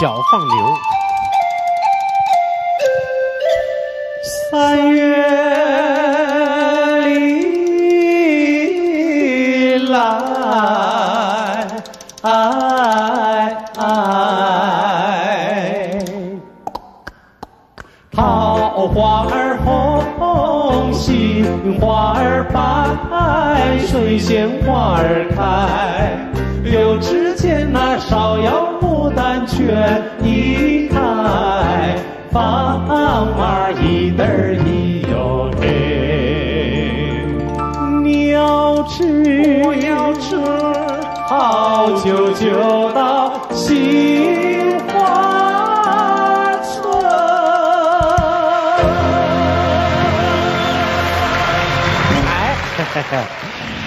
小放牛。3月里来，桃花儿红，杏花儿白，水仙花儿开。柳枝间那芍药牡丹全一开，芳儿一对儿一哟嘿。鸟知好久就到杏花村。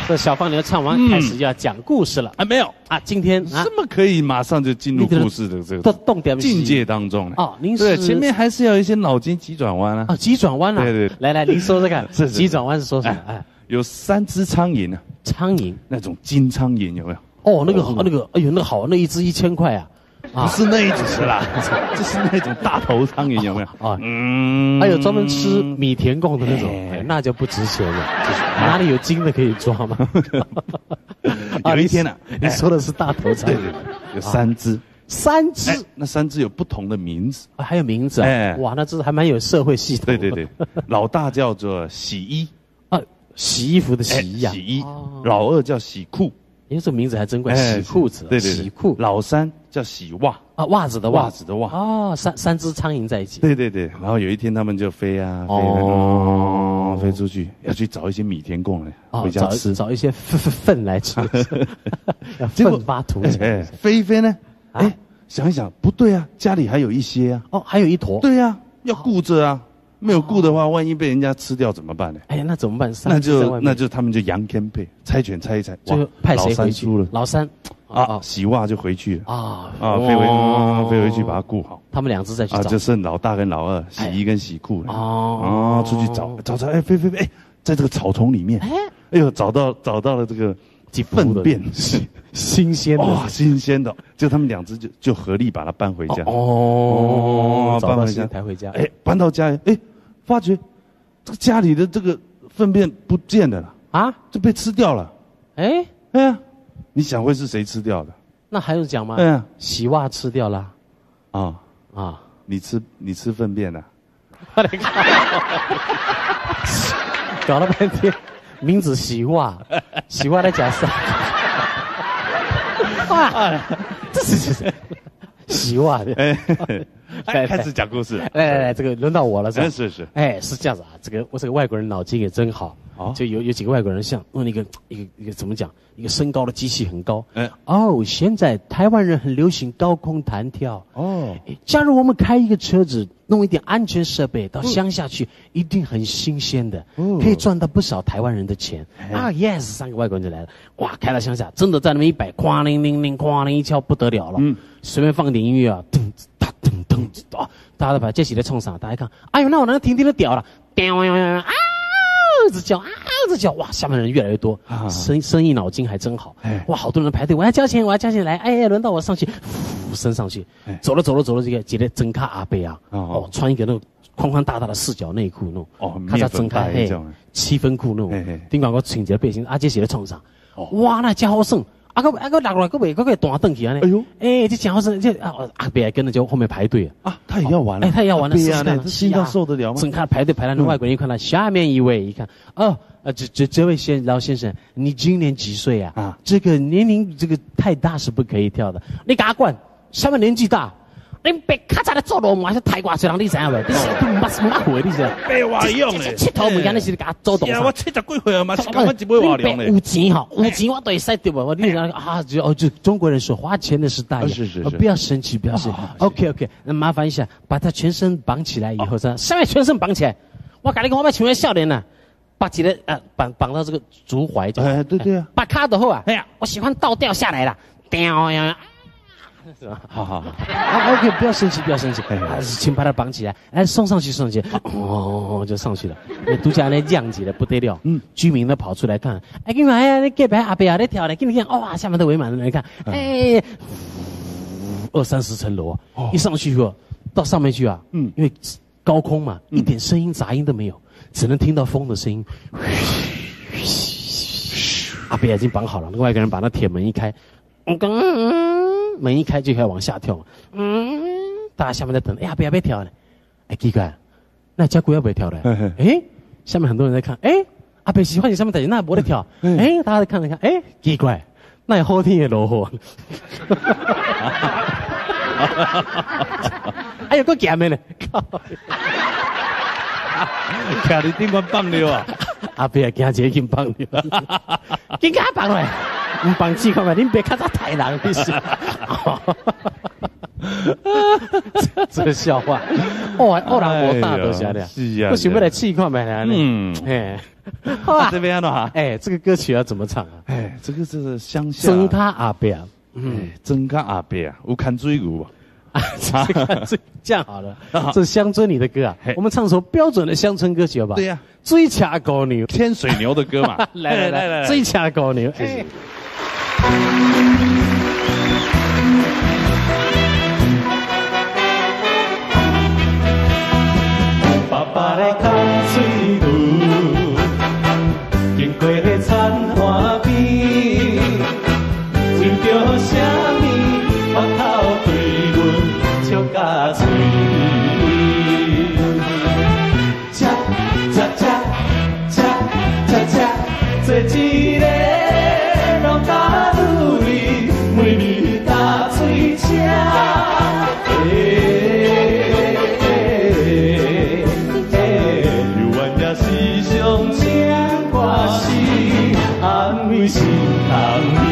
这小放牛唱完，开始要讲故事了。没有啊，今天啊，这么可以马上就进入故事的这个动点境界当中哦。您对是前面还是要有一些脑筋急转弯啊。啊，急转弯啊！对对，来，您说说看，是急转弯是说什么？哎，有3只苍蝇啊，苍蝇那种金苍蝇有没有？哦，那个好，哎呦，那个好，那一只1000块啊！不是那一只啦，就是那种大头苍蝇有没有？啊，还有专门吃米田共的那种，那就不值钱了。哪里有金的可以抓吗？有一天呢，你说的是大头苍蝇，对，有3只，3只，那3只有不同的名字，还有名字啊！哇，那这还蛮有社会系统。对，老大叫做洗衣啊，洗衣服的洗衣啊，洗衣。老2叫洗裤。这名字还真怪，洗裤子，对，洗裤。老3叫洗袜啊，袜子的袜，袜子的袜。哦，三只苍蝇在一起。对，然后有一天他们就飞啊，飞出去，要去找一些米田共来回家吃，找一些粪来吃，要奋发图强。飞呢，想一想不对啊，家里还有一些啊，哦，还有一坨。对啊，要顾着啊。没有顾的话，万一被人家吃掉怎么办呢？哎呀，那怎么办？那就他们就羊天配猜拳猜一猜，就派谁回去？老3啊，洗袜就回去了啊，飞回去把它顾好。他们2只再去找，就剩老大跟老2，洗衣跟洗裤了。哦，出去找，飞，在这个草丛里面，哎呦，找到了这个粪便，新鲜的，哇，新鲜的，就他们2只就合力把它搬回家。搬回家，抬回家。搬到家，发觉这个家里的这个粪便不见了啊，就被吃掉了。哎呀，你想会是谁吃掉的？那还用讲吗？洗袜吃掉了。你吃粪便了？我的靠！搞了半天，名字洗袜，洗袜来假设。哇，这是洗袜的。开始讲故事。来，这个轮到我了，是吧？是。是这样子啊。我这个外国人脑筋也真好。就有几个外国人像弄一个怎么讲？一个身高的机器很高。现在台湾人很流行高空弹跳。假如我们开一个车子，弄一点安全设备到乡下去，一定很新鲜的，可以赚到不少台湾人的钱。3个外国人就来了。哇，开到乡下，真的在那边100，哐铃铃铃，哐铃一敲，不得了了。随便放点音乐啊，噔大家都把这起来冲上，大家看，哎呦，那我能听得屌了，一直叫，哇，下面人越来越多，生意脑筋还真好，哇，好多人排队，我要交钱，来，轮到我上去，升上去，走了，这个几个真卡阿伯啊，穿一个那种宽宽大大的4角内裤那种，看他真卡7分裤那种，顶广个穿一个背心，这起来冲上，哇，那家伙胜。个落来个尾，个大凳起啊！这家伙是阿伯跟着就后面排队啊，他也要玩了，他也要玩了，这心脏受得了吗？正看排队排到那外国人一看到下面一位，一看这位老先生，你今年几岁啊？这个年龄这个太大是不可以跳的，你给他管，什么年纪大？你别咔嚓的做落马是太挂水人，你知影未？你是乜回你知？白话用嘞，佚佗物件你是甲做动。我70几岁啊嘛，是讲我一杯话量嘞。有钱哈，有钱我都会使对不？你讲就中国人说花钱的是大爷，是，不要生气，不要生气。OK， 那麻烦一下，把他全身绑起来以后，下面全身绑起来。我跟你讲，我们全员笑脸呢，把几个绑到这个足踝，对啊，把卡的后啊，我喜欢倒吊下来了，吊呀。好，OK， 不要生气，请把他绑起来，送上去，就上去了。独家那亮起来不得了，居民都跑出来看，干嘛呀？那隔壁阿伯啊在跳嘞，给你看，哇，下面都围满了人看， 20-30层楼啊，一上去以后到上面去啊，因为高空嘛，一点声音杂音都没有，只能听到风的声音。阿伯已经绑好了，那个外国人把那铁门一开，门一开就开始往下跳，大家下面在等，哎呀，不要跳了，哎，奇怪，那家姑要不要跳的？哎，下面很多人在看，哎，阿伯喜欢你上面在那不在跳，哎，大家在看，哎，奇怪，那也好听的落雨，哎呀，个夹面呢，靠，卡你顶管放尿啊！阿伯也惊这紧放尿，紧甲放来，唔放气看嘛，恁别看他太人的是。这个笑话，哦人无大多下的，是啊，我想要来试看买来呢。哎，好啊，这边哈，哎，这个歌曲要怎么唱啊？哎，这个是乡下。真卡阿伯，真卡阿伯啊，有看水牛啊。这样好了，这是乡村里的歌啊，我们唱首标准的乡村歌曲好不好？对呀，追卡狗牛，天水牛的歌嘛。来，追卡狗牛。爸爸在扛水牛，经过迄田花边，寻着啥物花头对阮笑甲嘴。吃吃吃吃吃吃，做一个农家女，每日打水车。安慰心疼你。